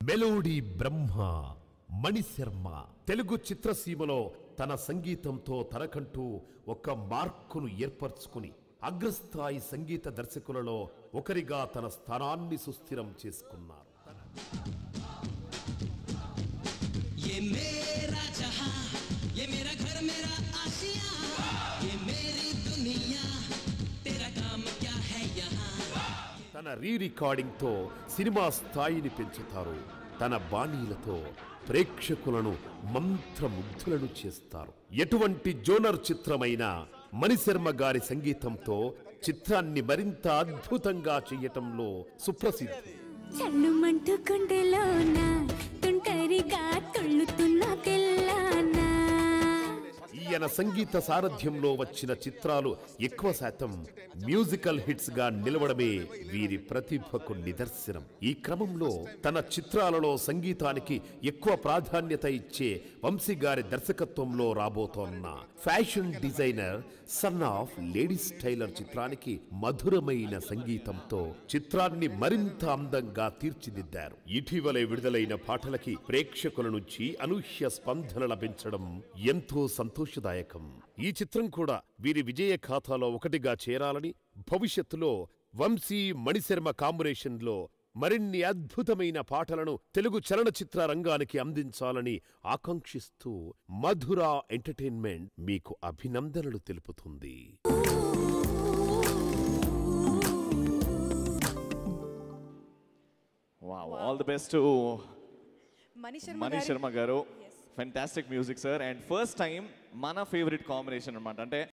Melody బ్రహ్మ మణిశర్మ తెలుగు చిత్రసీమలో తన సంగీతంతో తనకంటూ ఒక మార్కును ఏర్పరచుకుని అగ్రస్థాయి సంగీత దర్శకులలో ఒకరిగా తన స్థానాన్ని సుస్థిరం చేసుకున్నారు. తన రీ రికార్డింగ్తో సినిమా స్థాయిని పెంచుతారు. తన బాణీలతో ప్రేక్షకులను మంత్రముగ్ధులను చేస్తారు. ఎటువంటి జోనర్ చిత్రమైన మణిశర్మ గారి సంగీతంతో చిత్రాన్ని మరింత అద్భుతంగా చేయటంలో సుప్రసిద్ధి. ఈయన సంగీత సారథ్యంలో వచ్చిన చిత్రాలు ఎక్కువ శాతం మ్యూజికల్ హిట్స్ గా నిలవడమే వీరి ప్రతిభకు నిదర్శనం. ఈ క్రమంలో తన చిత్రాలలో సంగీతానికి ఎక్కువ ప్రాధాన్యత ఇచ్చే వంశీ గారి దర్శకత్వంలో రాబోతోన్న fashion designer son of ladies tailor చిత్రానికి మధురమైన సంగీతంతో చిత్రాన్ని మరింత అందంగా తీర్చిదిద్దారు. ఇటీవలే విడుదలైన పాటలకి ప్రేక్షకుల నుంచి అనూహ్య స్పందన లభించడం ఎంతో సంతోషదాయకం. ఈ చిత్రం కూడా వీరి విజయ ఖాతాలో ఒకటిగా చేరాలని, భవిష్యత్తులో వంశీ మణిశర్మ కాంబినేషన్లో మరిన్ని అద్భుతమైన పాటలను తెలుగు చలనచిత్ర రంగానికి అందించాలని ఆకాంక్షిస్తూ మధుర ఎంటర్టైన్మెంట్ మీకు అభినందనలు తెలుపుతుంది. Wow, all the best to Mani Sharma garu. Fantastic music, sir. And first time, mana favorite combination.